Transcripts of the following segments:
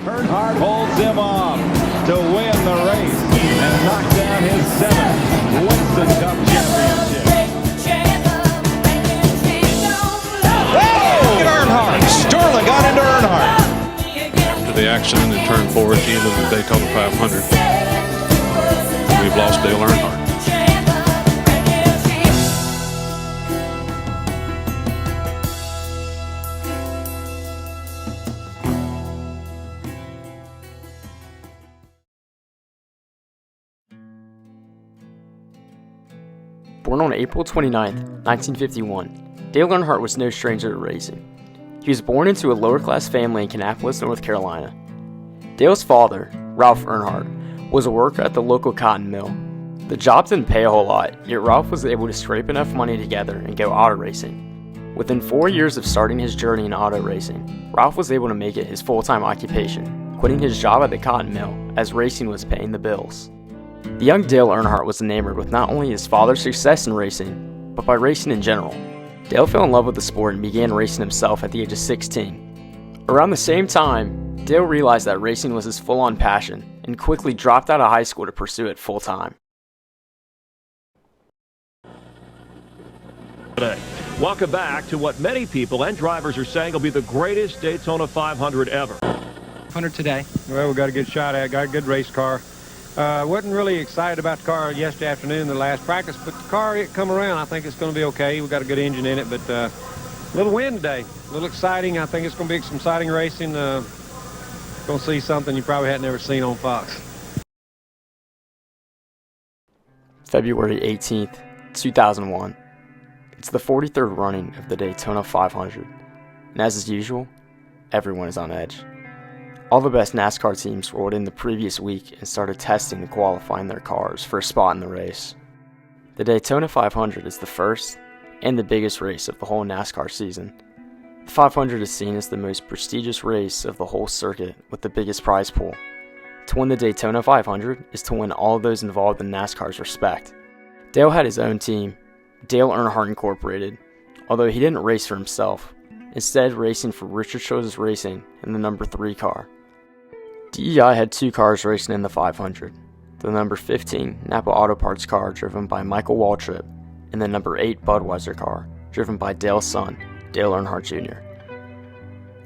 Earnhardt holds him off to win the race and knock down his 7th Winston Cup championship. Whoa! Earnhardt. Sterling got into Earnhardt. After the accident in turn 4 at the end of the Daytona 500, we've lost Dale Earnhardt. Born on April 29, 1951, Dale Earnhardt was no stranger to racing. He was born into a lower-class family in Kannapolis, North Carolina. Dale's father, Ralph Earnhardt, was a worker at the local cotton mill. The job didn't pay a whole lot, yet Ralph was able to scrape enough money together and go auto racing. Within 4 years of starting his journey in auto racing, Ralph was able to make it his full-time occupation, quitting his job at the cotton mill as racing was paying the bills. The young Dale Earnhardt was enamored with not only his father's success in racing, but by racing in general. Dale fell in love with the sport and began racing himself at the age of 16. Around the same time, Dale realized that racing was his full-on passion and quickly dropped out of high school to pursue it full-time. Welcome back to what many people and drivers are saying will be the greatest Daytona 500 ever. 100 today. Well, we got a good shot at it, got a good race car. Wasn't really excited about the car yesterday afternoon, the last practice, but the car, it come around. I think it's going to be okay. We got a good engine in it, but a little wind today, a little exciting. I think it's going to be some exciting racing. Going to see something you probably hadn't ever seen on Fox. February 18th, 2001. It's the 43rd running of the Daytona 500, and as is usual, everyone is on edge. All the best NASCAR teams rolled in the previous week and started testing and qualifying their cars for a spot in the race. The Daytona 500 is the first and the biggest race of the whole NASCAR season. The 500 is seen as the most prestigious race of the whole circuit with the biggest prize pool. To win the Daytona 500 is to win all those involved in NASCAR's respect. Dale had his own team, Dale Earnhardt Incorporated, although he didn't race for himself, instead racing for Richard Childress Racing in the number 3 car. DEI had 2 cars racing in the 500, the number 15 Napa Auto Parts car driven by Michael Waltrip, and the number 8 Budweiser car driven by Dale's son, Dale Earnhardt Jr.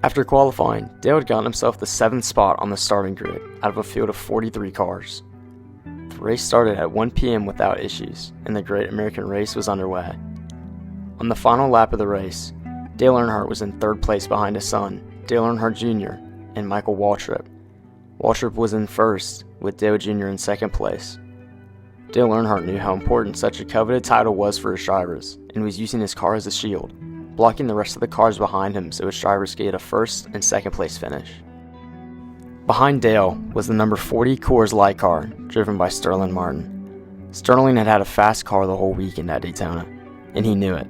After qualifying, Dale had gotten himself the 7th spot on the starting grid out of a field of 43 cars. The race started at 1 p.m. without issues, and the Great American Race was underway. On the final lap of the race, Dale Earnhardt was in 3rd place behind his son, Dale Earnhardt Jr., and Michael Waltrip. Waltrip was in 1st, with Dale Jr. in 2nd place. Dale Earnhardt knew how important such a coveted title was for his drivers, and was using his car as a shield, blocking the rest of the cars behind him so his drivers could get a 1st and 2nd place finish. Behind Dale was the number 40 Coors Light car, driven by Sterling Martin. Sterling had had a fast car the whole weekend at Daytona, and he knew it.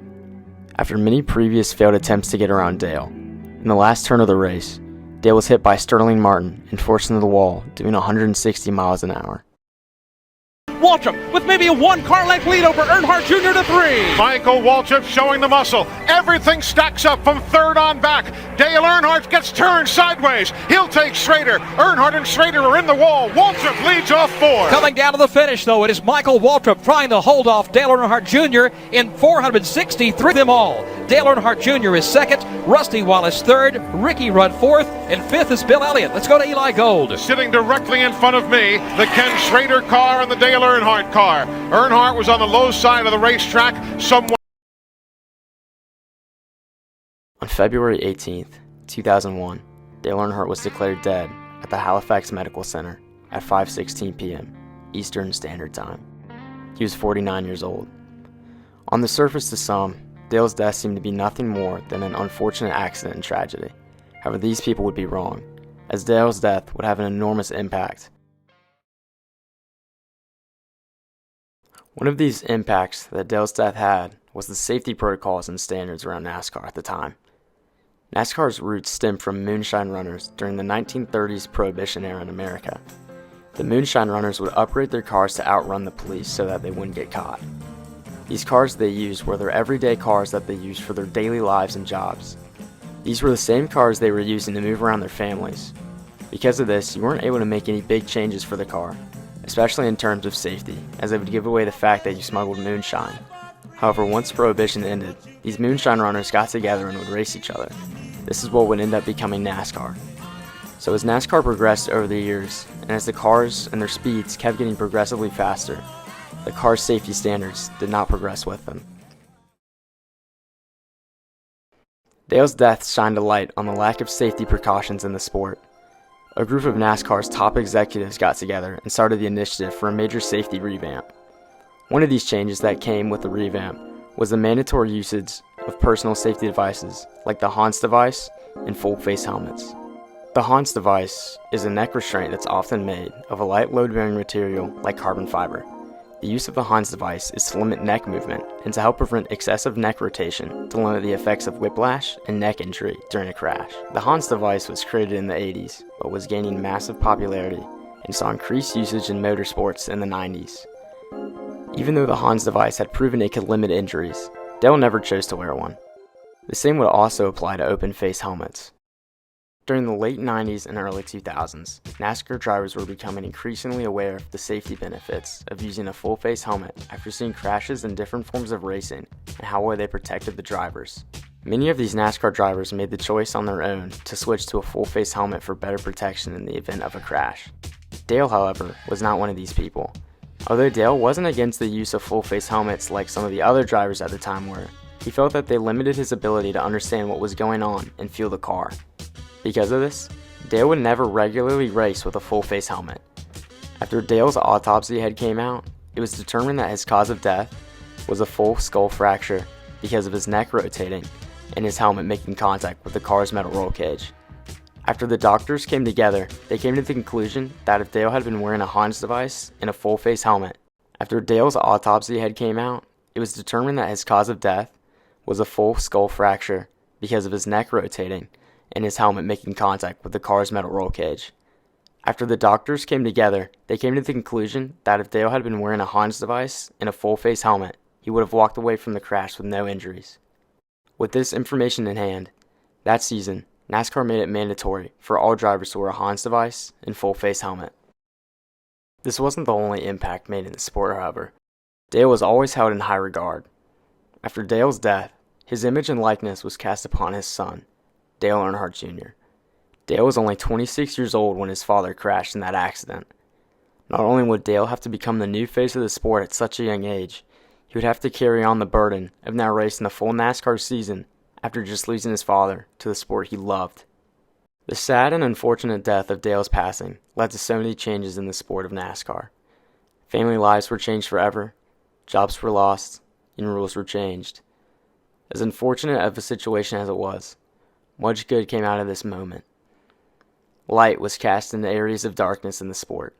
After many previous failed attempts to get around Dale, in the last turn of the race, Dale was hit by Sterling Martin and forced into the wall, doing 160 miles an hour. Waltrip with maybe a 1-car length lead over Earnhardt Jr. to 3. Michael Waltrip showing the muscle. Everything stacks up from 3rd on back. Dale Earnhardt gets turned sideways. He'll take Schrader. Earnhardt and Schrader are in the wall. Waltrip leads off 4. Coming down to the finish, though, it is Michael Waltrip trying to hold off Dale Earnhardt Jr. in 463 them all. Dale Earnhardt Jr. is 2nd, Rusty Wallace 3rd, Ricky Rudd 4th, and 5th is Bill Elliott. Let's go to Eli Gold. Sitting directly in front of me, the Ken Schrader car and the Dale Earnhardt car. Earnhardt was on the low side of the racetrack. On February 18th, 2001, Dale Earnhardt was declared dead at the Halifax Medical Center at 5:16 p.m. Eastern Standard Time. He was 49 years old. On the surface to some, Dale's death seemed to be nothing more than an unfortunate accident and tragedy. However, these people would be wrong, as Dale's death would have an enormous impact. One of these impacts that Dale's death had was the safety protocols and standards around NASCAR at the time. NASCAR's roots stem from moonshine runners during the 1930s Prohibition era in America. The moonshine runners would upgrade their cars to outrun the police so that they wouldn't get caught. These cars they used were their everyday cars that they used for their daily lives and jobs. These were the same cars they were using to move around their families. Because of this, you weren't able to make any big changes for the car, especially in terms of safety, as it would give away the fact that you smuggled moonshine. However, once Prohibition ended, these moonshine runners got together and would race each other. This is what would end up becoming NASCAR. So as NASCAR progressed over the years, and as the cars and their speeds kept getting progressively faster, the car's safety standards did not progress with them. Dale's death shined a light on the lack of safety precautions in the sport. A group of NASCAR's top executives got together and started the initiative for a major safety revamp. One of these changes that came with the revamp was the mandatory usage of personal safety devices like the Hans device and full face helmets. The Hans device is a neck restraint that's often made of a light load-bearing material like carbon fiber. The use of the Hans device is to limit neck movement and to help prevent excessive neck rotation to limit the effects of whiplash and neck injury during a crash. The Hans device was created in the 80s, but was gaining massive popularity and saw increased usage in motorsports in the 90s. Even though the Hans device had proven it could limit injuries, Dale never chose to wear one. The same would also apply to open-face helmets. During the late 90s and early 2000s, NASCAR drivers were becoming increasingly aware of the safety benefits of using a full-face helmet after seeing crashes in different forms of racing and how well they protected the drivers. Many of these NASCAR drivers made the choice on their own to switch to a full-face helmet for better protection in the event of a crash. Dale, however, was not one of these people. Although Dale wasn't against the use of full-face helmets like some of the other drivers at the time were, he felt that they limited his ability to understand what was going on and feel the car. Because of this, Dale would never regularly race with a full-face helmet. After Dale's autopsy head came out, it was determined that his cause of death was a full skull fracture because of his neck rotating and his helmet making contact with the car's metal roll cage. After the doctors came together, they came to the conclusion that if Dale had been wearing a Hans device and a full-face helmet, after Dale's autopsy head came out, it was determined that his cause of death was a full skull fracture because of his neck rotating and his helmet making contact with the car's metal roll cage. After the doctors came together, they came to the conclusion that if Dale had been wearing a Hans device and a full-face helmet, he would have walked away from the crash with no injuries. With this information in hand, that season, NASCAR made it mandatory for all drivers to wear a Hans device and full-face helmet. This wasn't the only impact made in the sport, however. Dale was always held in high regard. After Dale's death, his image and likeness was cast upon his son, Dale Earnhardt Jr. Dale was only 26 years old when his father crashed in that accident. Not only would Dale have to become the new face of the sport at such a young age, he would have to carry on the burden of now racing a full NASCAR season after just losing his father to the sport he loved. The sad and unfortunate death of Dale's passing led to so many changes in the sport of NASCAR. Family lives were changed forever, jobs were lost, and rules were changed. As unfortunate of a situation as it was, much good came out of this moment. Light was cast into areas of darkness in the sport,